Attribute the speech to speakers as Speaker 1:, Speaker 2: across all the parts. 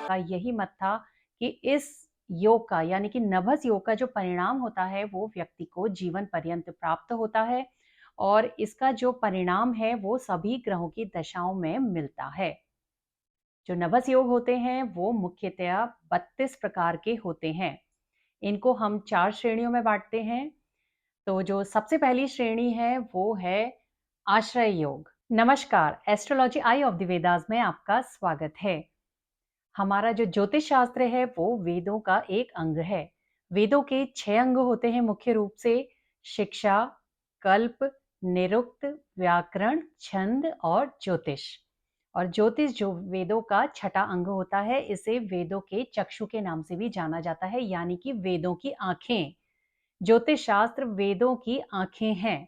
Speaker 1: का यही मत था कि इस योग का यानी कि नभस योग का जो परिणाम होता है वो व्यक्ति को जीवन पर्यंत प्राप्त होता है और इसका जो परिणाम है वो सभी ग्रहों की दशाओं में मिलता है। जो नभस योग होते हैं वो मुख्यतया 32 प्रकार के होते हैं। इनको हम 4 श्रेणियों में बांटते हैं। तो जो सबसे पहली श्रेणी है वो है आश्रय योग। नमस्कार, astrology I of the Vedas में आपका स्वागत है। हमारा जो ज्योतिष शास्त्र है वो वेदों का एक अंग है। वेदों के 6 अंग होते हैं मुख्य रूप से: शिक्षा, कल्प, निरुक्त, व्याकरण, छंद और ज्योतिष। और ज्योतिष जो वेदों का छठा अंग होता है, इसे वेदों के चक्षु के नाम से भी जाना जाता है, यानी कि वेदों की आंखें। ज्योतिष शास्त्र वेदों की आंखें हैं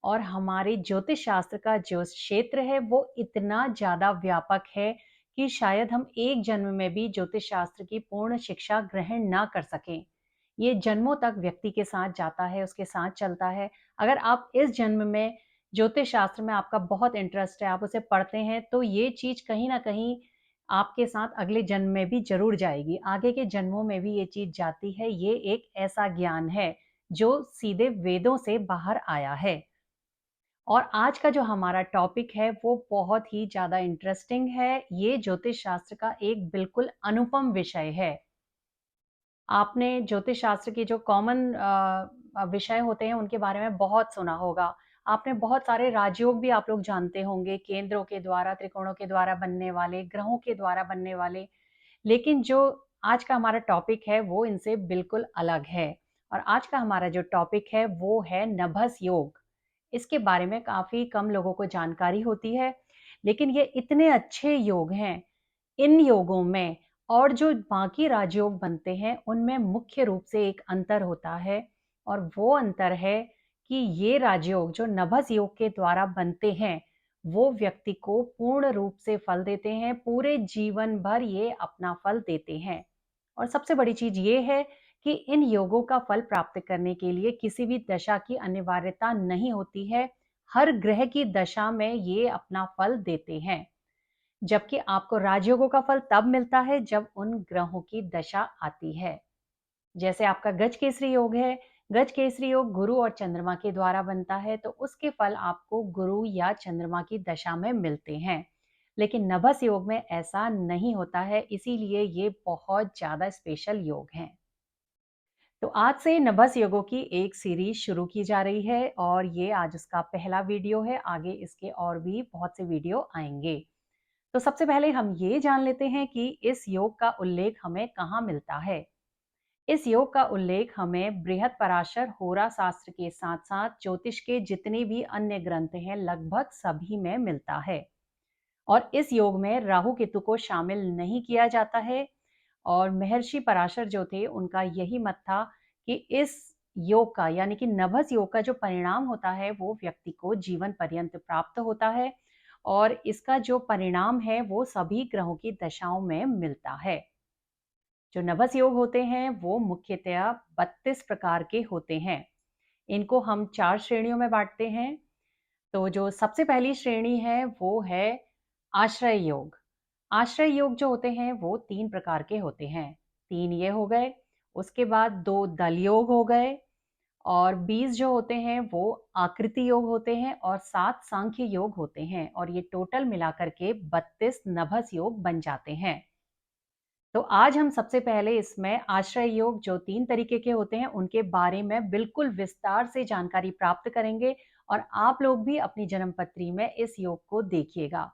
Speaker 1: और हमारे ज्योतिष शास्त्र का जो क्षेत्र है वो इतना ज्यादा व्यापक है कि शायद हम एक जन्म में भी ज्योतिष शास्त्र की पूर्ण शिक्षा ग्रहण ना कर सकें। ये जन्मों तक व्यक्ति के साथ जाता है, उसके साथ चलता है। अगर आप इस जन्म में ज्योतिष शास्त्र में आपका बहुत इंटरेस्ट है, आप उसे पढ़ते हैं, तो ये चीज कहीं ना कहीं आपके साथ अगले जन्म में भी जरूर जाएगी, आगे के जन्मों में भी ये चीज जाती है। ये एक ऐसा ज्ञान है जो सीधे वेदों से बाहर आया है। और आज का जो हमारा टॉपिक है वो बहुत ही ज़्यादा इंटरेस्टिंग है। ये ज्योतिष शास्त्र का एक बिल्कुल अनुपम विषय है। आपने ज्योतिष शास्त्र की जो कॉमन विषय होते हैं उनके बारे में बहुत सुना होगा। आपने बहुत सारे राजयोग भी आप लोग जानते होंगे, केंद्रों के द्वारा, त्रिकोणों के द्वारा बनने वाले, ग्रहों के द्वारा बनने वाले। लेकिन जो आज का हमारा टॉपिक है वो इनसे बिल्कुल अलग है। और आज का हमारा जो टॉपिक है वो है नभस योग। इसके बारे में काफी कम लोगों को जानकारी होती है, लेकिन ये इतने अच्छे योग हैं। इन योगों में और जो बाकी राजयोग बनते हैं उनमें मुख्य रूप से एक अंतर होता है, और वो अंतर है कि ये राजयोग जो नभस योग के द्वारा बनते हैं वो व्यक्ति को पूर्ण रूप से फल देते हैं, पूरे जीवन भर ये अपना फल देते हैं। और सबसे बड़ी चीज ये है कि इन योगों का फल प्राप्त करने के लिए किसी भी दशा की अनिवार्यता नहीं होती है। हर ग्रह की दशा में ये अपना फल देते हैं, जबकि आपको राजयोगों का फल तब मिलता है जब उन ग्रहों की दशा आती है। जैसे आपका गज केसरी योग है, गज केसरी योग गुरु और चंद्रमा के द्वारा बनता है, तो उसके फल आपको गुरु या चंद्रमा की दशा में मिलते हैं। लेकिन नभस योग में ऐसा नहीं होता है, इसीलिए ये बहुत ज्यादा स्पेशल योग हैं। तो आज से नभस योगों की एक सीरीज शुरू की जा रही है और ये आज उसका पहला वीडियो है। आगे इसके और भी बहुत से वीडियो आएंगे। तो सबसे पहले हम ये जान लेते हैं कि इस योग का उल्लेख हमें कहाँ मिलता है। इस योग का उल्लेख हमें बृहद पराशर होरा शास्त्र के साथ साथ ज्योतिष के जितने भी अन्य ग्रंथ हैं लगभग सभी में मिलता है। और इस योग में राहु केतु को शामिल नहीं किया जाता है। और महर्षि पराशर जो थे उनका यही मत था कि इस योग का यानी कि नभस योग का जो परिणाम होता है वो व्यक्ति को जीवन पर्यंत प्राप्त होता है और इसका जो परिणाम है वो सभी ग्रहों की दशाओं में मिलता है। जो नभस योग होते हैं वो मुख्यतया 32 प्रकार के होते हैं। इनको हम 4 श्रेणियों में बांटते हैं। तो जो सबसे पहली श्रेणी है वो है आश्रय योग। आश्रय योग जो होते हैं वो 3 प्रकार के होते हैं। 3 ये हो गए, उसके बाद 2 दल योग हो गए, और 20 जो होते हैं वो आकृति योग होते हैं, और 7 सांख्य योग होते हैं, और ये टोटल मिलाकर के 32 नभस योग बन जाते हैं। तो आज हम सबसे पहले इसमें आश्रय योग जो 3 तरीके के होते हैं उनके बारे में बिल्कुल विस्तार से जानकारी प्राप्त करेंगे, और आप लोग भी अपनी जन्मपत्री में इस योग को देखिएगा।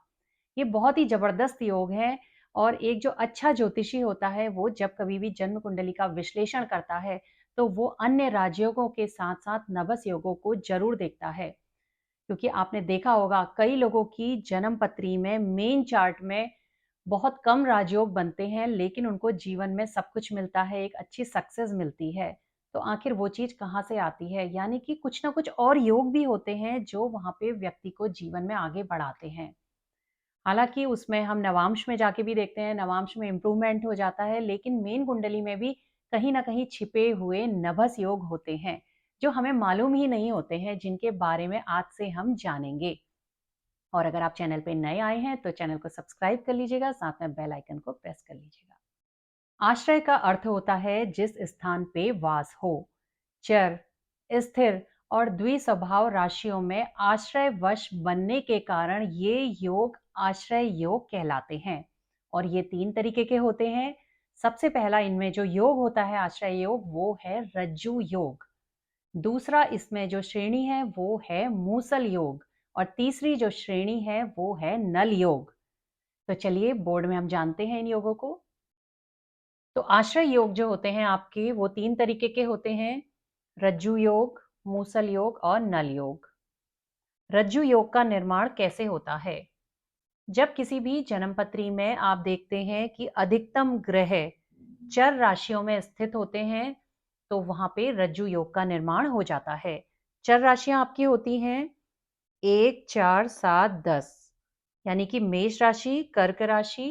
Speaker 1: ये बहुत ही जबरदस्त योग है, और एक जो अच्छा ज्योतिषी होता है वो जब कभी भी जन्म कुंडली का विश्लेषण करता है तो वो अन्य राजयोगों के साथ साथ नभस योगों को जरूर देखता है। क्योंकि आपने देखा होगा कई लोगों की जन्म पत्री में मेन चार्ट में बहुत कम राजयोग बनते हैं, लेकिन उनको जीवन में सब कुछ मिलता है, एक अच्छी सक्सेस मिलती है। तो आखिर वो चीज कहाँ से आती है? यानी कि कुछ ना कुछ और योग भी होते हैं जो वहां पे व्यक्ति को जीवन में आगे बढ़ाते हैं। हालाँकि उसमें हम नवांश में जाके भी देखते हैं, नवांश में इम्प्रूवमेंट हो जाता है, लेकिन मेन कुंडली में भी कहीं न कहीं छिपे हुए नभस योग होते हैं, जो हमें मालूम ही नहीं होते हैं, जिनके बारे में आज से हम जानेंगे। और अगर आप चैनल पे नए आए हैं तो चैनल को सब्सक्राइब कर लीजिएगा, साथ में बेल आइकन को प्रेस कर लीजिएगा। आश्रय का अर्थ होता है जिस स्थान पे वास हो। चर, स्थिर और द्विस्वभाव राशियों में आश्रय वश बनने के कारण ये योग आश्रय योग कहलाते हैं। और ये 3 तरीके के होते हैं। सबसे पहला इनमें जो योग होता है आश्रय योग, वो है रज्जु योग। दूसरा इसमें जो श्रेणी है वो है मूसल योग, और तीसरी जो श्रेणी है वो है नल योग। तो चलिए बोर्ड में हम जानते हैं इन योगों को। तो आश्रय योग जो होते हैं आपके, वो 3 तरीके के होते हैं: रज्जु योग, मूसल योग और नल योग। रज्जु योग का निर्माण कैसे होता है? जब किसी भी जन्मपत्री में आप देखते हैं कि अधिकतम ग्रह चर राशियों में स्थित होते हैं, तो वहां पे रज्जु योग का निर्माण हो जाता है। चर राशियां आपकी होती हैं 1, 4, 7, 10, यानी कि मेष राशि, कर्क राशि,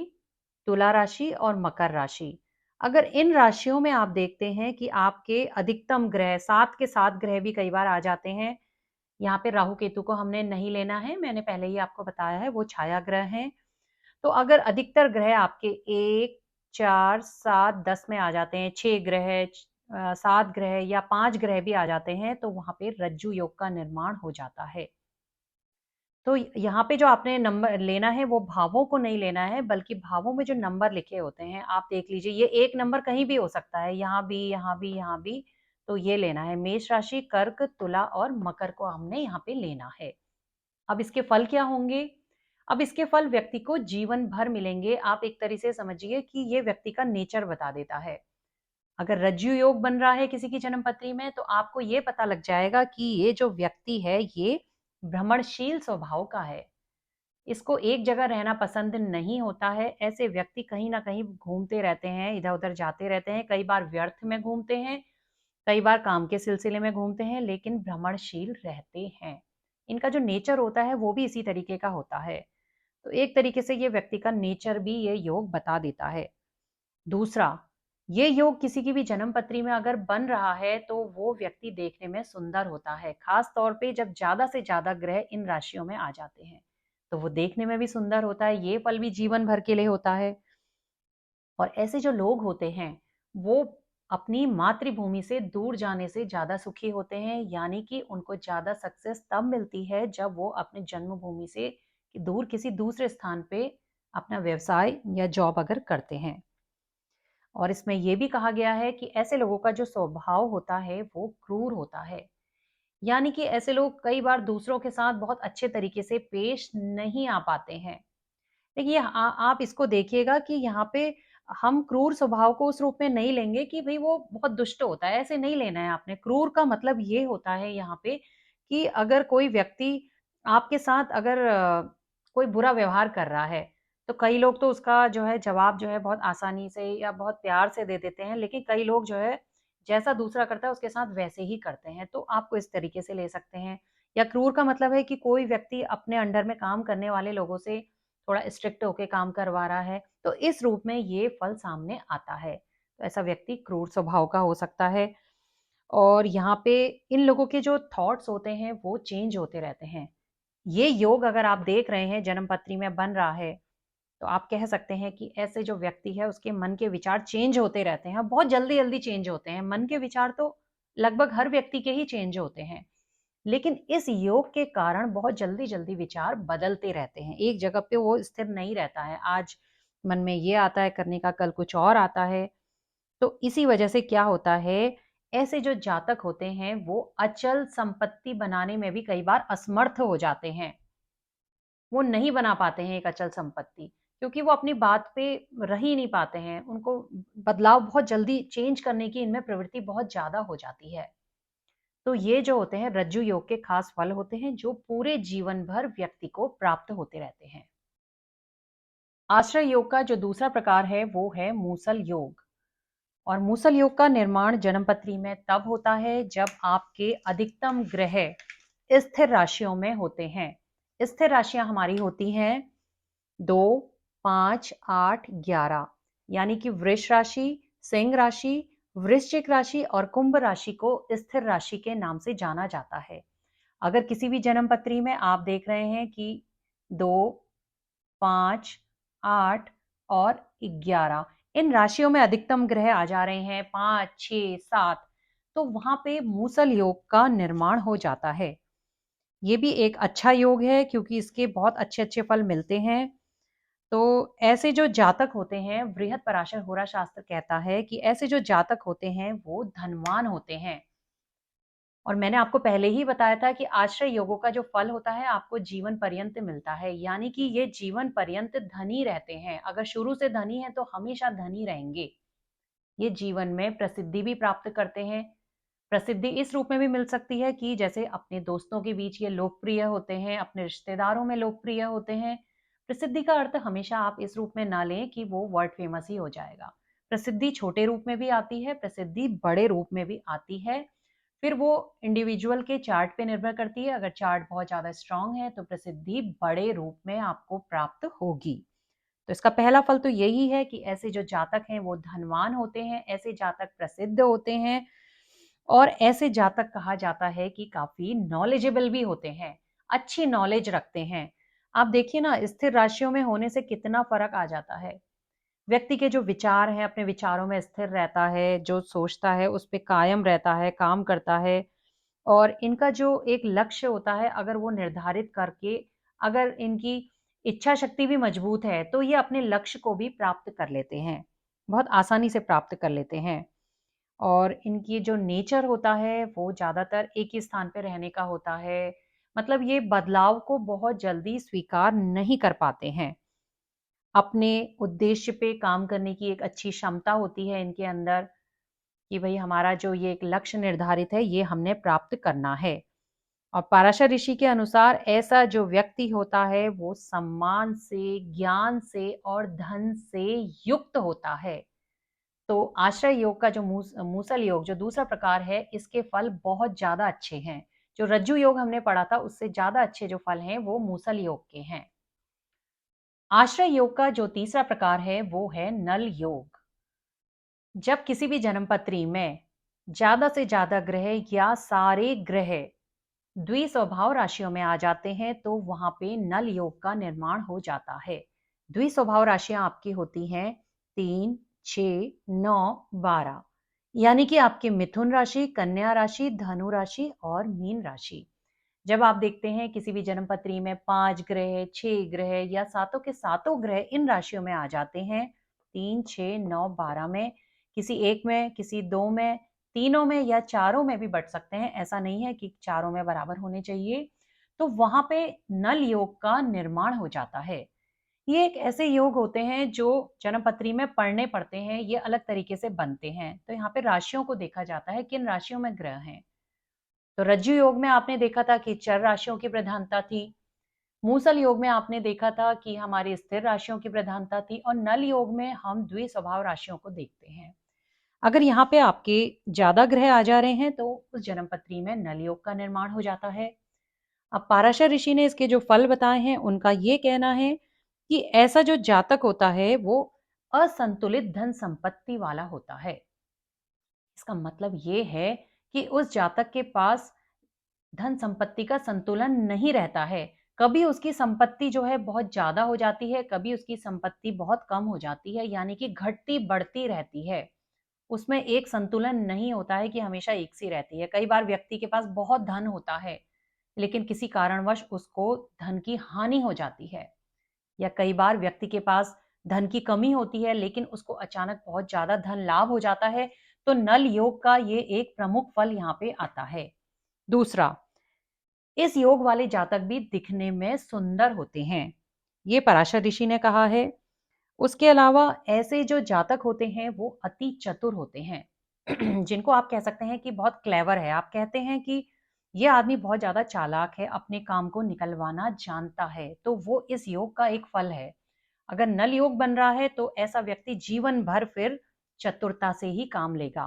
Speaker 1: तुला राशि और मकर राशि। अगर इन राशियों में आप देखते हैं कि आपके अधिकतम ग्रह 7 के 7 ग्रह भी कई बार आ जाते हैं। यहाँ पे राहु केतु को हमने नहीं लेना है, मैंने पहले ही आपको बताया है, वो छाया ग्रह हैं। तो अगर अधिकतर ग्रह आपके 1, 4, 7, 10 में आ जाते हैं, 6 ग्रह, 7 ग्रह या 5 ग्रह भी आ जाते हैं, तो वहां पे रज्जु योग का निर्माण हो जाता है। तो यहाँ पे जो आपने नंबर लेना है वो भावों को नहीं लेना है, बल्कि भावों में जो नंबर लिखे होते हैं आप देख लीजिए, ये एक नंबर कहीं भी हो सकता है, यहाँ भी, यहाँ भी, यहाँ भी। तो ये लेना है, मेष राशि, कर्क, तुला और मकर को हमने यहाँ पे लेना है। अब इसके फल क्या होंगे? अब इसके फल व्यक्ति को जीवन भर मिलेंगे। आप एक तरह से समझिए कि ये व्यक्ति का नेचर बता देता है। अगर रज्जु योग बन रहा है किसी की जन्म पत्री में, तो आपको ये पता लग जाएगा कि ये जो व्यक्ति है ये भ्रमणशील स्वभाव का है। इसको एक जगह रहना पसंद नहीं होता है। ऐसे व्यक्ति कहीं ना कहीं घूमते रहते हैं, इधर उधर जाते रहते हैं, कई बार व्यर्थ में घूमते हैं, कई बार काम के सिलसिले में घूमते हैं, लेकिन भ्रमणशील रहते हैं। इनका जो नेचर होता है वो भी इसी तरीके का होता है। तो एक तरीके से ये व्यक्ति का नेचर भी ये योग बता देता है। दूसरा, ये योग किसी की भी जन्म पत्री में अगर बन रहा है तो वो व्यक्ति देखने में सुंदर होता है, खास तौर पे जब ज्यादा से ज्यादा ग्रह इन राशियों में आ जाते हैं तो वो देखने में भी सुंदर होता है। ये फल भी जीवन भर के लिए होता है। और ऐसे जो लोग होते हैं वो अपनी मातृभूमि से दूर जाने से ज्यादा सुखी होते हैं, यानी कि उनको ज्यादा सक्सेस तब मिलती है जब वो अपने जन्मभूमि से दूर किसी दूसरे स्थान पे अपना व्यवसाय या जॉब अगर करते हैं। और इसमें यह भी कहा गया है कि ऐसे लोगों का जो स्वभाव होता है वो क्रूर होता है, यानी कि ऐसे लोग कई बार दूसरों के साथ बहुत अच्छे तरीके से पेश नहीं आ पाते हैं। देखिए आप इसको देखिएगा कि यहाँ पे हम क्रूर स्वभाव को उस रूप में नहीं लेंगे कि भाई वो बहुत दुष्ट होता है, ऐसे नहीं लेना है आपने। क्रूर का मतलब ये होता है यहाँ पे कि अगर कोई व्यक्ति आपके साथ अगर कोई बुरा व्यवहार कर रहा है, तो कई लोग तो उसका जो है जवाब जो है बहुत आसानी से या बहुत प्यार से दे देते हैं, लेकिन कई लोग जो है जैसा दूसरा करता है उसके साथ वैसे ही करते हैं। तो आपको इस तरीके से ले सकते हैं। या क्रूर का मतलब है कि कोई व्यक्ति अपने अंडर में काम करने वाले लोगों से थोड़ा स्ट्रिक्ट होके काम करवा रहा है, तो इस रूप में ये फल सामने आता है। तो ऐसा व्यक्ति क्रूर स्वभाव का हो सकता है। और यहाँ पे इन लोगों के जो थॉट्स होते हैं वो चेंज होते रहते हैं। ये योग अगर आप देख रहे हैं जन्म पत्री में बन रहा है, तो आप कह सकते हैं कि ऐसे जो व्यक्ति है उसके मन के विचार चेंज होते रहते हैं, बहुत जल्दी जल्दी चेंज होते हैं। मन के विचार तो लगभग हर व्यक्ति के ही चेंज होते हैं, लेकिन इस योग के कारण बहुत जल्दी जल्दी विचार बदलते रहते हैं। एक जगह पे वो स्थिर नहीं रहता है, आज मन में ये आता है करने का, कल कुछ और आता है। तो इसी वजह से क्या होता है, ऐसे जो जातक होते हैं वो अचल संपत्ति बनाने में भी कई बार असमर्थ हो जाते हैं। वो नहीं बना पाते हैं एक अचल संपत्ति, क्योंकि वो अपनी बात पे रह ही नहीं पाते हैं। उनको बदलाव बहुत जल्दी चेंज करने की इनमें प्रवृत्ति बहुत ज्यादा हो जाती है। तो ये जो होते हैं रज्जु योग के खास फल होते हैं जो पूरे जीवन भर व्यक्ति को प्राप्त होते रहते हैं। आश्रय योग का जो दूसरा प्रकार है वो है मूसल योग। और मूसल योग का निर्माण जन्मपत्री में तब होता है जब आपके अधिकतम ग्रह स्थिर राशियों में होते हैं। स्थिर राशियां हमारी होती हैं 2, 5, 8, 11, यानी कि वृष राशि, सिंह राशि, वृश्चिक राशि और कुंभ राशि को स्थिर राशि के नाम से जाना जाता है। अगर किसी भी जन्म पत्री में आप देख रहे हैं कि 2, 5, 8 और 11। इन राशियों में अधिकतम ग्रह आ जा रहे हैं 5, 6, 7, तो वहां पे मूसल योग का निर्माण हो जाता है। ये भी एक अच्छा योग है क्योंकि इसके बहुत अच्छे-अच्छे फल मिलते हैं। तो ऐसे जो जातक होते हैं, बृहत्पराशर होरा शास्त्र कहता है कि ऐसे जो जातक होते हैं वो धनवान होते हैं। और मैंने आपको पहले ही बताया था कि आश्रय योगों का जो फल होता है आपको जीवन पर्यंत मिलता है, यानी कि ये जीवन पर्यंत धनी रहते हैं। अगर शुरू से धनी है तो हमेशा धनी रहेंगे। ये जीवन में प्रसिद्धि भी प्राप्त करते हैं। प्रसिद्धि इस रूप में भी मिल सकती है कि जैसे अपने दोस्तों के बीच ये लोकप्रिय होते हैं, अपने रिश्तेदारों में लोकप्रिय होते हैं। प्रसिद्धि का अर्थ हमेशा आप इस रूप में ना लें कि वो वर्ल्ड फेमस ही हो जाएगा। प्रसिद्धि छोटे रूप में भी आती है, प्रसिद्धि बड़े रूप में भी आती है। फिर वो इंडिविजुअल के चार्ट पे निर्भर करती है। अगर चार्ट बहुत ज़्यादा स्ट्रांग है तो प्रसिद्धि बड़े रूप में आपको प्राप्त होगी। तो इसका पहला फल तो यही है कि ऐसे जो जातक हैं वो धनवान होते हैं, ऐसे जातक प्रसिद्ध होते हैं और ऐसे जातक कहा जाता है कि काफ़ी नॉलेजेबल भी होते हैं, अच्छी नॉलेज रखते हैं। आप देखिए ना, स्थिर राशियों में होने से कितना फ़र्क आ जाता है। व्यक्ति के जो विचार हैं, अपने विचारों में स्थिर रहता है, जो सोचता है उस पे कायम रहता है, काम करता है और इनका जो एक लक्ष्य होता है, अगर वो निर्धारित करके अगर इनकी इच्छा शक्ति भी मजबूत है, तो ये अपने लक्ष्य को भी प्राप्त कर लेते हैं, बहुत आसानी से प्राप्त कर लेते हैं। और इनकी जो नेचर होता है, वो ज़्यादातर एक ही स्थान पे रहने का होता है। मतलब ये बदलाव को बहुत जल्दी स्वीकार नहीं कर पाते हैं। अपने उद्देश्य पे काम करने की एक अच्छी क्षमता होती है इनके अंदर कि भई हमारा जो ये एक लक्ष्य निर्धारित है, ये हमने प्राप्त करना है। और पाराशर ऋषि के अनुसार ऐसा जो व्यक्ति होता है, वो सम्मान से, ज्ञान से और धन से युक्त होता है। तो आश्रय योग का जो मूसल योग जो दूसरा प्रकार है, इसके फल बहुत ज़्यादा अच्छे हैं। जो रज्जु योग हमने पढ़ा था, उससे ज़्यादा अच्छे जो फल हैं, वो मूसल योग के हैं। आश्रय योग का जो तीसरा प्रकार है, वो है नल योग। जब किसी भी जन्मपत्री में ज्यादा से ज्यादा ग्रह या सारे ग्रह द्विस्वभाव राशियों में आ जाते हैं तो वहां पे नल योग का निर्माण हो जाता है। द्विस्वभाव राशियां आपकी होती हैं 3, 6, 9, 12, यानी कि आपकी मिथुन राशि, कन्या राशि, धनु राशि और मीन राशि। जब आप देखते हैं किसी भी जन्मपत्री में 5 ग्रह, 6 ग्रह या सातों के सातों ग्रह इन राशियों में आ जाते हैं, 3, 6, 9, 12 में, किसी एक में, किसी दो में, तीनों में या चारों में भी बट सकते हैं। ऐसा नहीं है कि चारों में बराबर होने चाहिए। तो वहां पे नल योग का निर्माण हो जाता है। ये एक ऐसे योग होते हैं जो जन्मपत्री में पढ़ने पड़ते हैं, ये अलग तरीके से बनते हैं। तो यहाँ पे राशियों को देखा जाता है, किन राशियों में ग्रह हैं। तो रज्जु योग में आपने देखा था कि चर राशियों की प्रधानता थी। मूसल योग में आपने देखा था कि हमारी स्थिर राशियों की प्रधानता थी और नल योग में हम द्विस्वभाव राशियों को देखते हैं। अगर यहाँ पे आपके ज्यादा ग्रह आ जा रहे हैं तो उस जन्मपत्री में नल योग का निर्माण हो जाता है। अब पाराशर ऋषि ने इसके जो फल बताए हैं उनका ये कहना है कि ऐसा जो जातक होता है वो असंतुलित धन संपत्ति वाला होता है। इसका मतलब ये है कि उस जातक के पास धन संपत्ति का संतुलन नहीं रहता है। कभी उसकी संपत्ति जो है बहुत ज्यादा हो जाती है, कभी उसकी संपत्ति बहुत कम हो जाती है, यानी कि घटती बढ़ती रहती है। उसमें एक संतुलन नहीं होता है कि हमेशा एक सी रहती है। कई बार व्यक्ति के पास बहुत धन होता है लेकिन किसी कारणवश उसको धन की हानि हो जाती है, या कई बार व्यक्ति के पास धन की कमी होती है लेकिन उसको अचानक बहुत ज्यादा धन लाभ हो जाता है। तो नल योग का ये एक प्रमुख फल यहाँ पे आता है। दूसरा, इस योग वाले जातक भी दिखने में सुंदर होते हैं, ये पराशर ऋषि ने कहा है। उसके अलावा ऐसे जो जातक होते हैं वो अति चतुर होते हैं जिनको आप कह सकते हैं कि बहुत क्लेवर है। आप कहते हैं कि ये आदमी बहुत ज्यादा चालाक है, अपने काम को निकलवाना जानता है, तो वो इस योग का एक फल है। अगर नल योग बन रहा है तो ऐसा व्यक्ति जीवन भर फिर चतुरता से ही काम लेगा।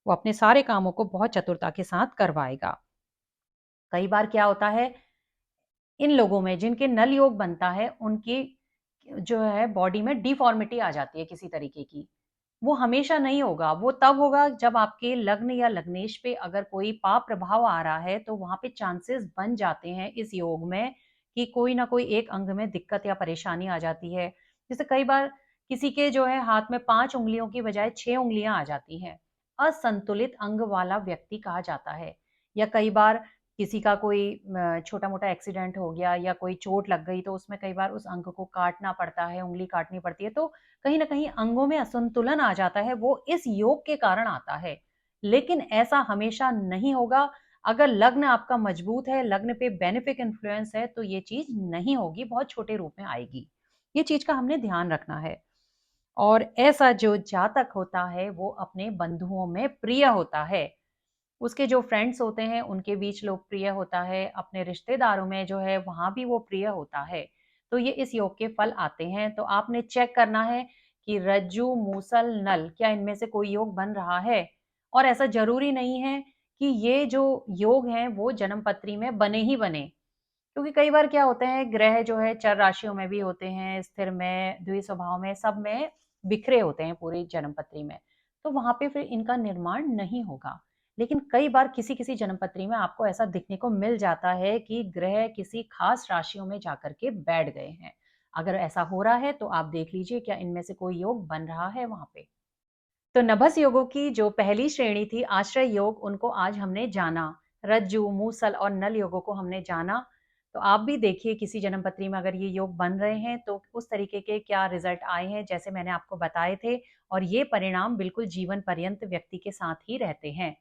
Speaker 1: वो अपने सारे कामों को बहुत चतुरता के साथ करवाएगा। कई बार क्या होता है, इन लोगों में जिनके नल योग बनता है उनकी जो है बॉडी में डिफॉर्मिटी आ जाती है किसी तरीके की। वो हमेशा नहीं होगा, वो तब होगा जब आपके लग्न या लग्नेश पे अगर कोई पाप प्रभाव आ रहा है तो वहां पे चांसेस बन जाते हैं इस योग में कि कोई ना कोई एक अंग में दिक्कत या परेशानी आ जाती है। जैसे कई बार किसी के जो है हाथ में 5 उँगलियों की बजाय 6 उँगलियाँ आ जाती हैं। असंतुलित अंग वाला व्यक्ति कहा जाता है। या कई बार किसी का कोई छोटा-मोटा एक्सीडेंट हो गया या कोई चोट लग गई तो उसमें कई बार उस अंग को काटना पड़ता है, उँगली काटनी पड़ती है। तो कहीं न कहीं अंगों में असंतुलन आ जाता है, वो इस योग के कारण आता है। लेकिन ऐसा हमेशा नहीं होगा। अगर लग्न आपका मजबूत है, लग्न पे बेनिफिक इन्फ्लुएंस है, तो ये चीज़ नहीं होगी, बहुत छोटे रूप में आएगी। ये चीज़ का हमने ध्यान रखना है। और ऐसा जो जातक होता है, वो अपने बंधुओं में प्रिय होता है। उसके जो फ्रेंड्स होते हैं, उनके बीच लोकप्रिय होता है, अपने रिश्तेदारों में जो है, वहाँ भी वो प्रिय होता है। तो ये इस योग के फल आते हैं। तो आपने चेक करना है कि रज्जु, मूसल, नल क्या इनमें से कोई योग बन रहा है? और ऐसा ज़रूरी नहीं है कि ये जो योग हैं, वो जन्मपत्री में बने ही बने। क्योंकि कई बार क्या होते हैं ग्रह जो है चर राशियों में भी होते हैं, स्थिर में, द्विस्वभाव में, सब में बिखरे होते हैं पूरी जन्मपत्री में। तो वहाँ पे फिर इनका निर्माण नहीं होगा। लेकिन कई बार किसी-किसी जन्मपत्री में आपको ऐसा दिखने को मिल जाता है कि ग्रह किसी खास राशियों में जाकर के बैठ गए हैं। अगर ऐसा हो रहा है तो आप देख लीजिए क्या इनमें से कोई योग बन रहा है वहाँ पे। तो नभस योगों की जो पहली श्रेणी थी आश्रय योग, उनको आज हमने जाना। रज्जु, मूसल और नल योगों को हमने जाना। तो आप भी देखिए किसी जन्मपत्री में अगर ये योग बन रहे हैं तो उस तरीके के क्या रिजल्ट आए हैं जैसे मैंने आपको बताए थे। और ये परिणाम बिल्कुल जीवन पर्यंत व्यक्ति के साथ ही रहते हैं।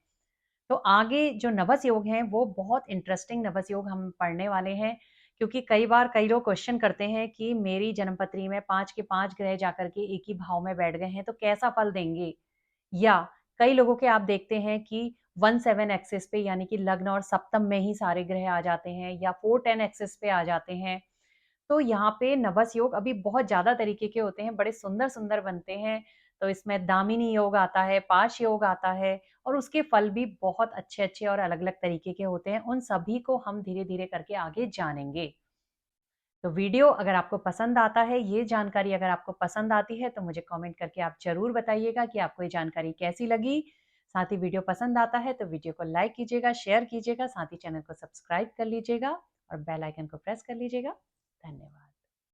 Speaker 1: तो आगे जो नभस योग हैं वो बहुत इंटरेस्टिंग नभस योग हम पढ़ने वाले हैं। क्योंकि कई बार कई लोग क्वेश्चन करते हैं कि मेरी जन्मपत्री में 5 के 5 ग्रह जाकर के एक ही भाव में बैठ गए हैं तो कैसा फल देंगे? या कई लोगों के आप देखते हैं कि 1-7 एक्सिस पे यानी कि लग्न और सप्तम में ही सारे ग्रह आ जाते हैं या 4-10 एक्सिस पे आ जाते हैं। तो यहाँ पे नभस योग अभी बहुत ज़्यादा तरीके के होते हैं, बड़े सुंदर-सुंदर बनते हैं। तो इसमें दामिनी योग आता है, पाश योग आता है और उसके फल भी बहुत अच्छे-अच्छे और अलग-अलग तरीके के होते हैं। उन सभी को हम धीरे-धीरे करके आगे जानेंगे। तो वीडियो अगर आपको पसंद आता है, ये जानकारी अगर आपको पसंद आती है, तो मुझे कमेंट करके आप ज़रूर बताइएगा कि आपको ये जानकारी कैसी लगी। साथ ही वीडियो पसंद आता है, तो वीडियो को लाइक कीजिएगा, शेयर कीजिएगा, साथ ही चैनल को सब्सक्राइब कर लीजिएगा और बेल आइकन को प्रेस कर लीजिएगा। धन्यवाद।